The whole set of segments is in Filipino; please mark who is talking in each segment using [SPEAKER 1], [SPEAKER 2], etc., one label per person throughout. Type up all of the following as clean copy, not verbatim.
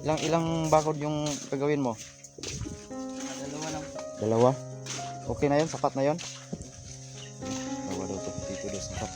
[SPEAKER 1] Ilang bakod yung gagawin mo?
[SPEAKER 2] Dalawa lang.
[SPEAKER 1] Dalawa? Okay na yun? Sapat na yun? Dalawa daw to. Dito daw sapat.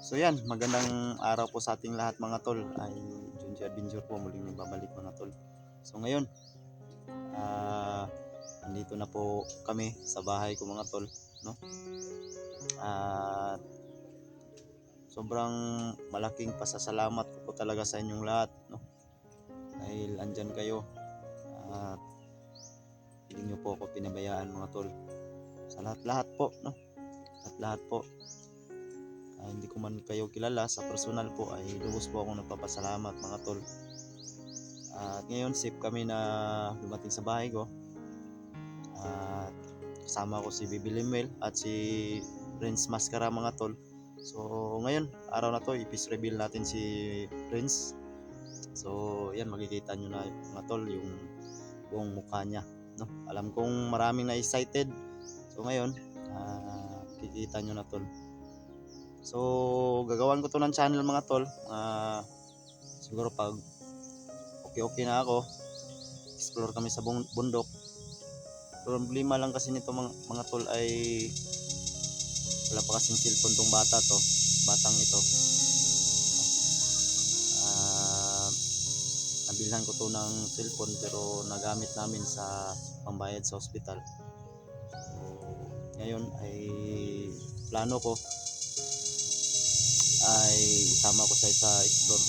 [SPEAKER 1] So yan, magandang araw po sa ating lahat mga tol. Ay Junji Adventure po muling nagbabalik mga tol. So ngayon, nandito na po kami sa bahay ko mga tol, no? At sobrang malaking pasasalamat ko po talaga sa inyong lahat, no? Dahil andyan kayo at hindi nyo po ako pinabayaan mga tol. Sa lahat-lahat po, no? Lahat po. Hindi ko man kayo kilala sa personal po, ay lubos po akong nagpapasalamat mga tol. At ngayon safe kami na dumating sa bahay ko. At kasama ko si Bibi Limel at si Prince Mascara mga tol. So ngayon araw na to i-peace reveal natin si Prince. So yan, makikita nyo na mga tol yung buong mukha niya, no? Alam kong maraming na excited. So ngayon kikita nyo na tol. So gagawan ko to ng channel mga tol. Siguro pag okay na ako, explore kami sa bundok. Problema lang kasi nito mga tol ay wala pa kasing cellphone tong batang ito. Nabilhan ko to ng cellphone pero nagamit namin sa pambayad sa ospital. So ngayon ay plano ko ay isama ko sa explore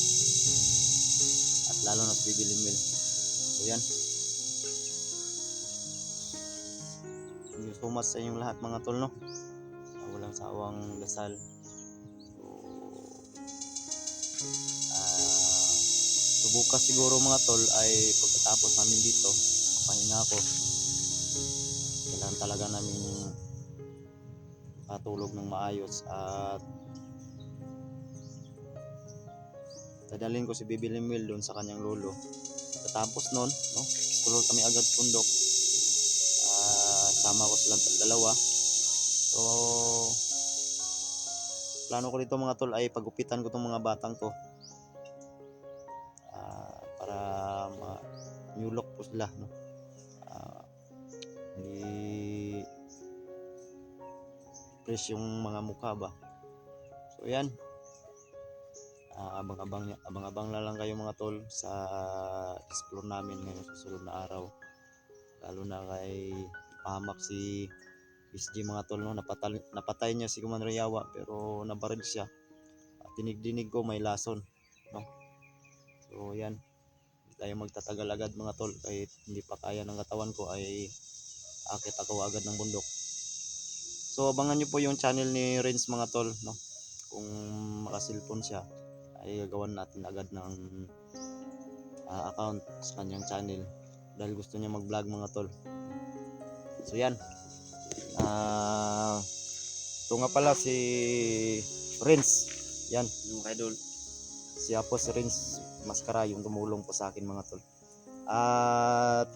[SPEAKER 1] at lalo na sa Bibi Limel. So yan, thank you so much sa inyong lahat mga tol, no? Walang sawang dasal. So bukas siguro mga tol ay pagkatapos namin dito pahinga ako, kailangan talaga namin patulog ng maayos at dadalhin ko si Bibi Limel doon sa kanyang lolo. Tapos noon, no, explore kami agad bundok. Sama ko silang dalawa. So plano ko dito mga tol ay pagupitan ko tong mga batang to para new look po sila, no? Hindi fresh yung mga mukha ba. So yan, abang-abang na lang kayo mga tol sa explore namin ngayong susunod na araw. Lalo na kay pahamak si SG mga tol, no? Napatay niya si Commander Yawa pero nabaril siya at dinig ko may lason, no? So yan, hindi tayo magtatagal agad mga tol. Kahit hindi pa kaya ng katawan ko ay akit ako agad ng bundok. So abangan nyo po yung channel ni Renz mga tol, no? Kung makasilpon siya ay gagawan natin agad ng account sa kanyang channel dahil gusto niya mag-vlog mga tol. So yan, ito nga pala si Renz, yan yung idol, siya po si Renz Mascara yung tumulong po sa akin mga tol. At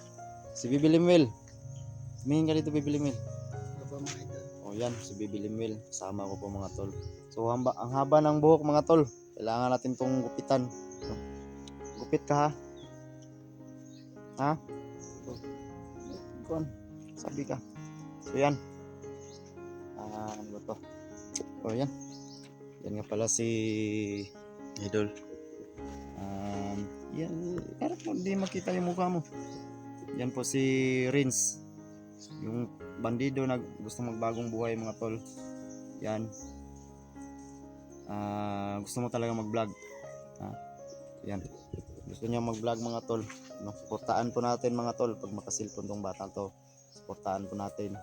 [SPEAKER 1] si Bibi Limel, tumingin ka dito Bibi Limel. O yan, si Bibi Limel, kasama ko po mga tol. So ang haba ng buhok mga tol, kailangan natin tong gupitan, no? Gupit ka ha? Sabi ka. So yan, ano ba to? O yan, yan nga pala si idol. Yan, pero po hindi makita yung mukha mo. Yan po si Renz, yung bandido na gusto magbagong buhay mga tol. Yan. gusto mo talaga mag-vlog. Yan. Gusto niya mag-vlog mga tol. No, suportahan po natin mga tol pag makasilpon tong bata to. Suportahan po natin.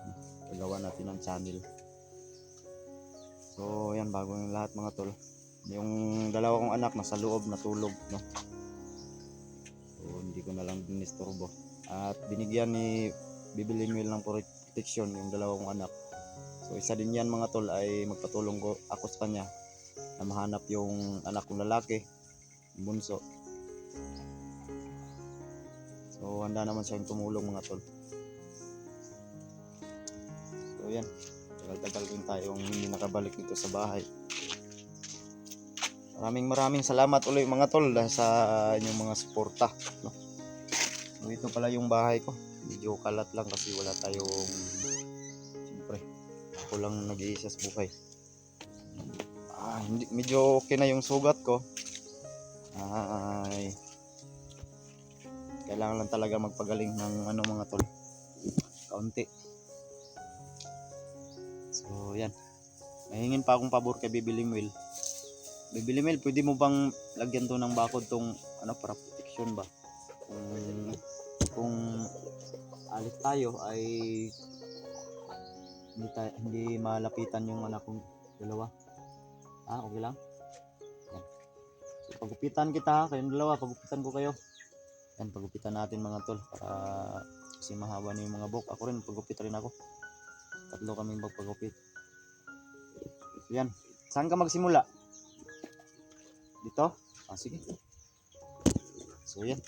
[SPEAKER 1] Gagawa natin ng channel. So, yan bago yung lahat mga tol. Yung dalawa kong anak nasa loob natulog, no. So, hindi ko na lang dinisturbo. At binigyan ni Bibiling Will ng protection yung dalawa kong anak. So, isa din yan mga tol ay magpatulong ko ako sa kanya na mahanap yung anak kong lalaki, yung bunso. So, handa naman siyang tumulong mga tol. So, yan. Tagal-tagal din tayong hindi nakabalik dito sa bahay. Maraming salamat ulit mga tol dahil sa inyong mga suporta, no? So, ito pala yung bahay ko. Medyo kalat lang kasi wala tayong, siyempre, ako lang nag-iisa sa buhay. Medyo okay na yung sugat ko. Ay, kailangan lang talaga magpagaling ng mga tol, kaunti. So yan, mahingin pa akong pabor kay Bibiling Will. Bibiling Will, pwede mo bang lagyan to ng bakod tong para protection ba? Kung alis tayo ay hindi malapitan yung anak kong dalawa. Okay lang? Yan. So, pagupitan kita, kayong dalawa, pagupitan ko kayo. Yan, pagupitan natin mga tol para kasi mahaba na yung mga buhok. Ako rin, pagupit rin ako. Tatlo kaming magpagupit. So, yan. Saan ka magsimula? Dito? Sige. So yan.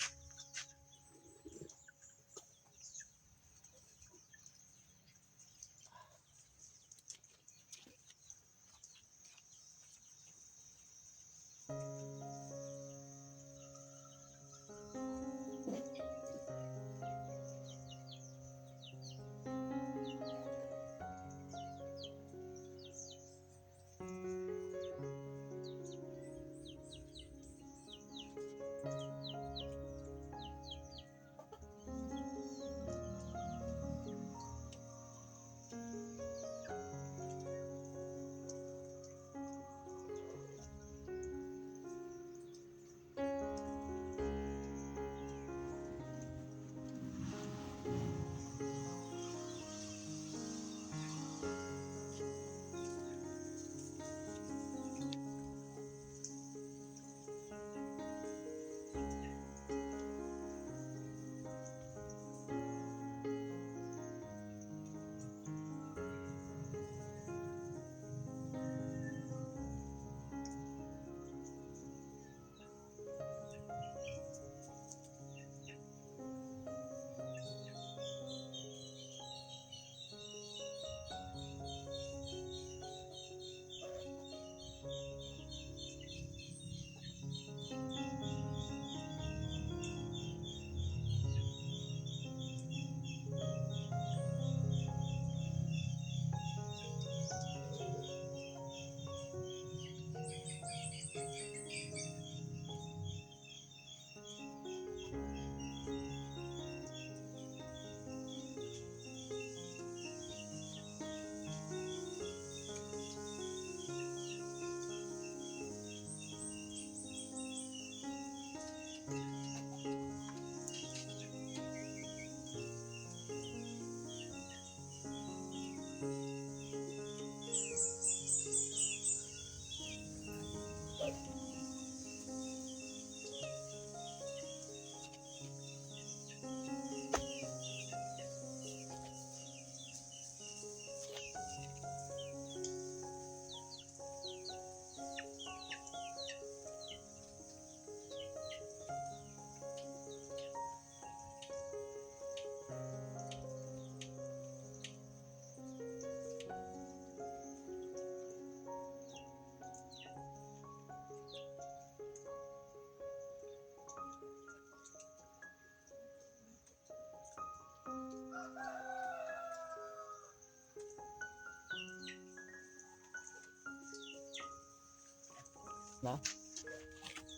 [SPEAKER 1] Na?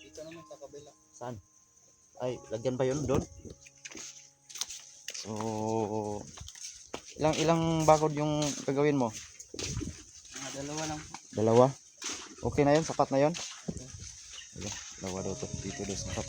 [SPEAKER 2] Dito naman sa kabila.
[SPEAKER 1] Saan? Ay, lagyan ba yun doon? So, ilang bakod yung gagawin mo?
[SPEAKER 2] Dalawa lang.
[SPEAKER 1] Dalawa? Okay na yun, sapat na yun. Ayan, dalawa daw to, dito daw sapat.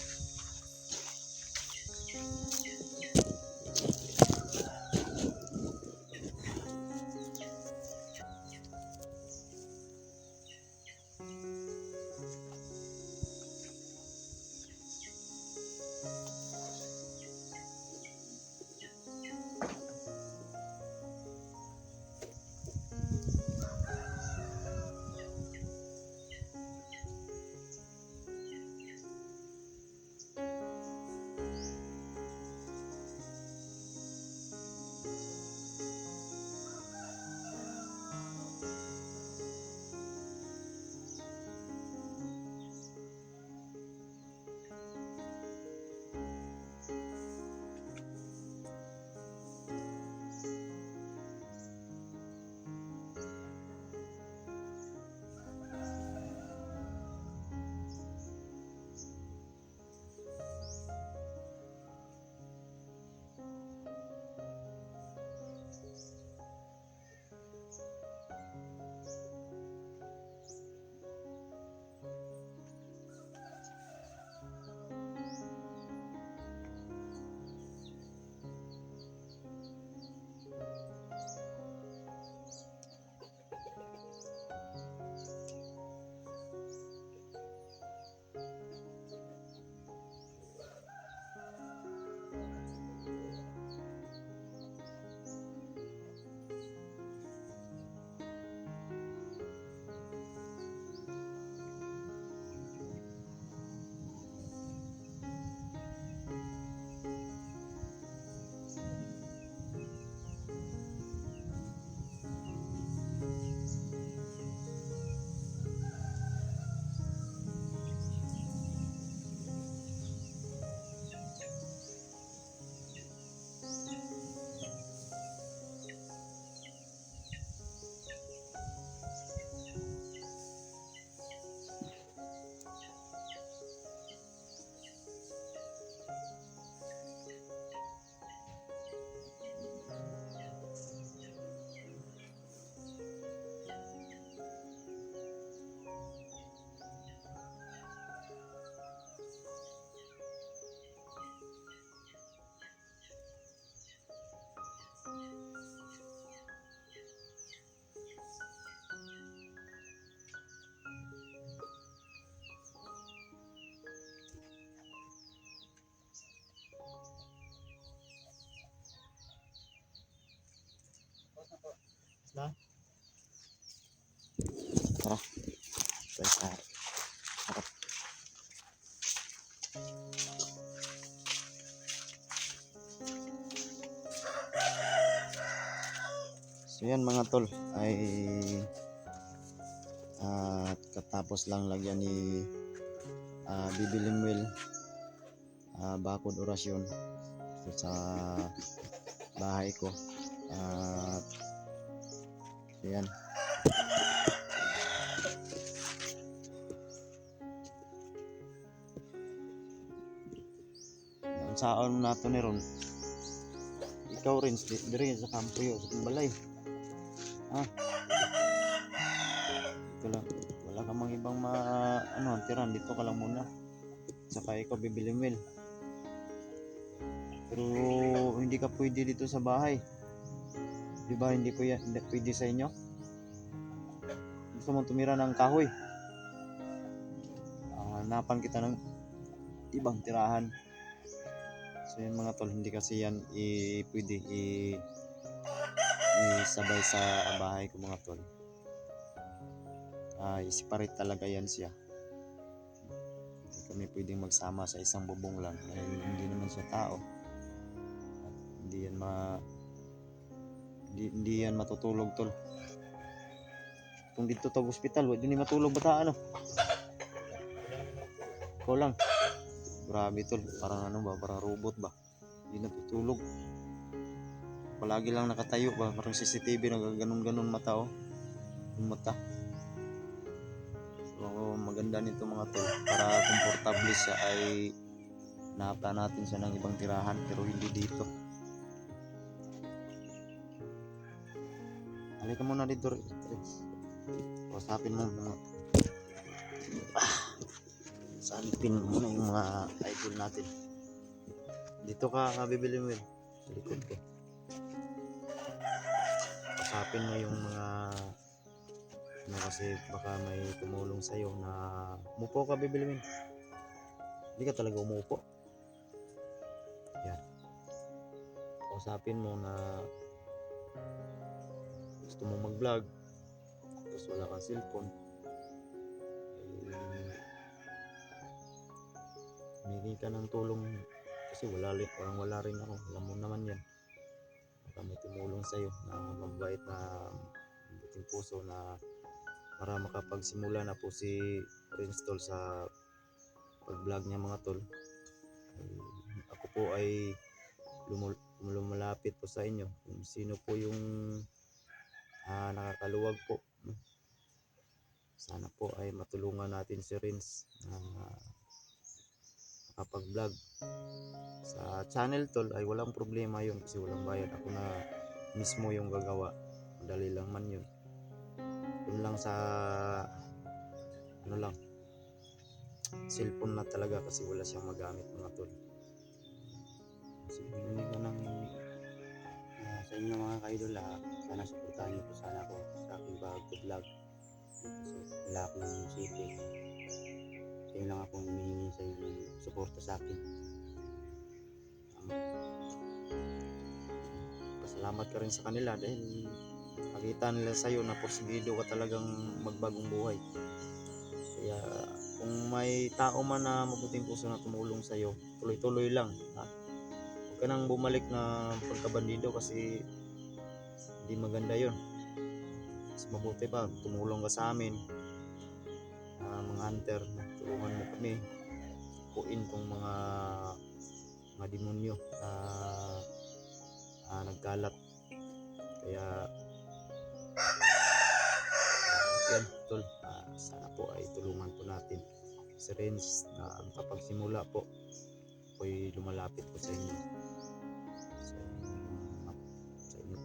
[SPEAKER 2] Na?
[SPEAKER 1] Tara. Tara. So yan mga tol ay katapos lang lagyan ni Bibiling Will bakod orasyon so, sa bahay ko at so yan. Ang saon nato ni ron ikaw rin dire sa kampo yo sa balay ito lang wala ka mang ibang tiran dito ka lang muna saka ikaw Bibiling Will pero hindi ka pwede dito sa bahay di ba hindi pwede sa inyo gusto mong tumira ng kahoy hanapan kita ng ibang tirahan so yan mga tol hindi kasi yan pwede isabay sa bahay ko mga tol i-separate talaga yan siya hindi kami pwedeng magsama sa isang bubong lang dahil hindi naman siya tao at hindi yan matutulog tol kung dito tag hospital wala din matulog bata ko lang grabe tol parang parang robot ba hindi natutulog palagi lang nakatayo ba parang CCTV nagaganon-ganon mata yung mata so maganda nito mga tol para komportable siya ay nahapla natin siya ng ibang tirahan pero hindi dito halika muna dito usapin mo mga Salipin muna yung mga idol natin. Dito ka bibili mo sa likod ko. Usapin mo yung mga kasi baka may tumulong sa'yo na umupo ka bibili mo. Hindi ka talaga umupo. Yan. Usapin mo na gusto mo mag-vlog tapos wala kang cellphone. Humingi ka ng tulong kasi wala rin ako. Alam mo naman yan. Baka may tumulong sa'yo na mabait na buting puso na para makapagsimula na po si Prince Tol sa pag-vlog niya mga tol. Ako po ay lumalapit po sa inyo kung sino po yung nakakaluwag po. Sana po ay matulungan natin si Rins na makapag-vlog sa channel tol. Ay walang problema yun kasi walang bayad. Ako na mismo yung gagawa. Madali lang man yun. Yun lang sa cellphone na talaga kasi wala siyang magamit mga tol. So hindi ka ng
[SPEAKER 2] Sa inyo mga ka-idol, sana suportahan niyo po sana ako sa aking vlog. So, wala akong silbi. Sa inyo lang akong humihingi sa inyo suporta sa akin.
[SPEAKER 1] Pasalamat ka rin sa kanila dahil nakita nila sa'yo na porsigido ka talagang magbagong buhay. Kaya kung may tao man na mabuting puso na tumulong sa'yo, tuloy-tuloy lang. Huwag ka nang bumalik na pagkabandido kasi hindi maganda yun. Mas mabuti pa, tumulong ka sa amin. Mga hunter, tulungan mo kami. Kuin tong mga demonyo na nagkalat. Kaya yan tol, sana po ay tulungan po natin si Renz na kapag simula po ako'y lumalapit po sa inyo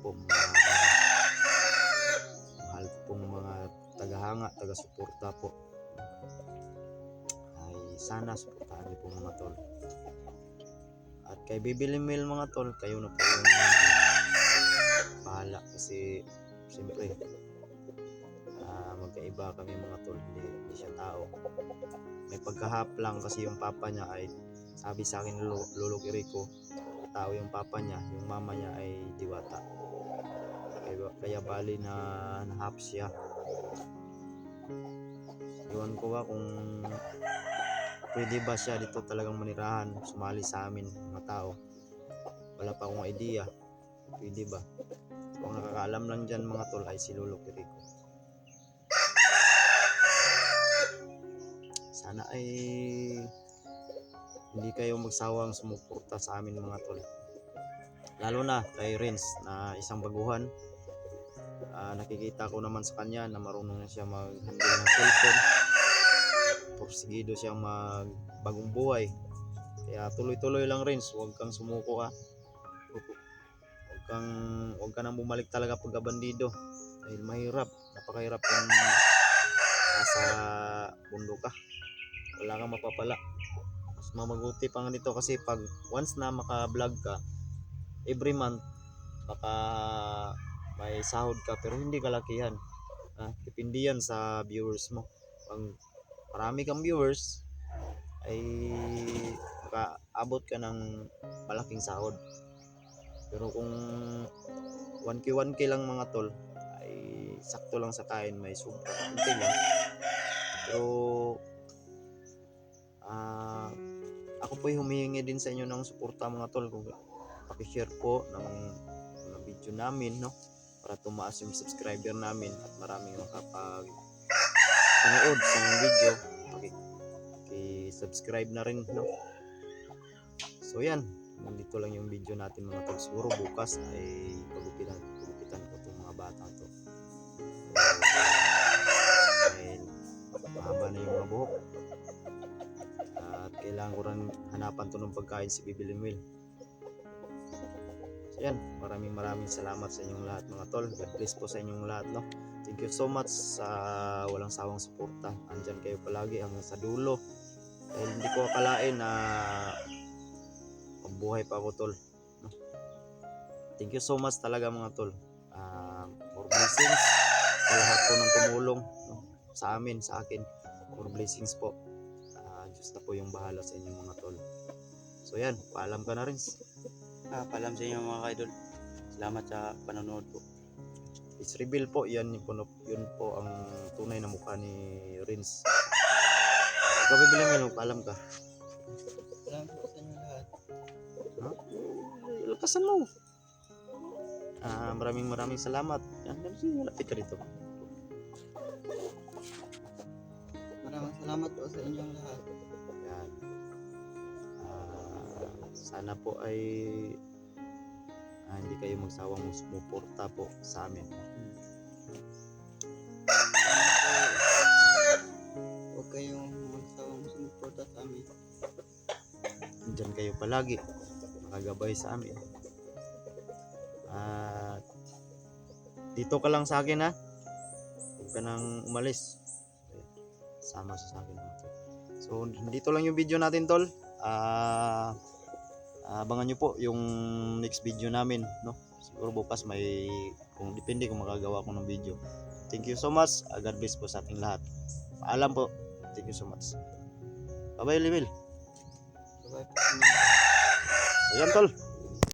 [SPEAKER 1] po mga mahal pong mga tagahanga, taga-suporta po. Ay sana suportahan niyo po mga tol. At kay Bibili Mail mga tol, kayo na po yung bahala kasi siyempre magkaiba kami mga tol, hindi siya tao. May pagkahap lang kasi yung papa niya ay sabi sa akin Lolo Kiriko, tao yung papa niya, yung mama niya ay diwata. Kaya bali na nahap siya. Iwan ko ba kung pwede ba siya dito talagang manirahan, sumali sa amin mga tao. Wala pa akong idea, pwede ba? So, ang nakakaalam lang dyan mga tol ay si Lolo Kiriko. Sana ay hindi kayo magsawang sumuporta sa amin mga tol. Lalo na kay Renz na isang baguhan. Nakikita ko naman sa kanya na marunong na siya mag-handle ng cellphone. Porsigido siyang magbagong buhay. Kaya tuloy-tuloy lang Renz, huwag kang sumuko ha. Huwag ka nang bumalik talaga pagkabandido. Dahil mahirap, napakahirap kung nasa mundo ka. Wala kang mapapala. Mas mamaguti pa nga dito kasi pag once na maka-vlog ka, every month baka may sahod ka pero hindi kalakihan. Depende yan sa viewers mo. Pag marami kang viewers ay makaabot ka ng malaking sahod. Pero kung 1K lang mga tol ay sakto lang sa kain, may sobra konti lang. Pero ako po humihingi din sa inyo ng suporta mga tol. Kung paki-share po ng mga video namin, no, para tumaas yung subscriber namin at maraming makapag-panood sa mga video. Paki-subscribe na rin, no. So yan, nandito lang yung video natin mga tol. Siguro bukas ay pagupitan ko itong mga bata to. Dahil mahaba na yung mga buhok. At kailangan ko rin hanapan to ng pagkain si Bibili Mail. So yan, maraming salamat sa inyong lahat mga tol. God bless po sa inyong lahat, no. Thank you so much sa walang sawang suporta. Andyan kayo palagi hanggang sa dulo. Dahil hindi ko akalain na mabuhay pa ako, tol. No? Thank you so much talaga mga tol. For blessings sa lahat po ng tumulong, no? Sa amin, sa akin. For blessings po. Diyos na po yung bahala sa inyong mga tol. So yan, paalam ka na rin.
[SPEAKER 2] Paalam sa inyo mga kaidol. Salamat sa panonood po.
[SPEAKER 1] It's reveal po, yun po ang tunay na mukha ni Rins. Ikaw bibili mo, paalam ka.
[SPEAKER 2] Salamat po sa inyo lahat.
[SPEAKER 1] Lakasan mo. Maraming salamat. Yan, lapit ka rito.
[SPEAKER 2] Maraming salamat po sa inyong lahat.
[SPEAKER 1] Yan. Sana po ay hindi kayo magsawang sumuporta po sa amin.
[SPEAKER 2] Huwag kayong magsawang sumuporta sa amin.
[SPEAKER 1] Diyan kayo palagi makagabay sa amin. At dito ka lang sa akin, ha. Huwag ka nang umalis. Sama sa akin. So dito lang yung video natin, tol. Abangan nyo po yung next video namin, no? Siguro bukas kung depende kung makagawa ko ng video. Thank you so much. God bless po sa ating lahat. Paalam po. Thank you so much. Bye bye, Limil.
[SPEAKER 2] Bye-bye po.
[SPEAKER 1] So yan, tol.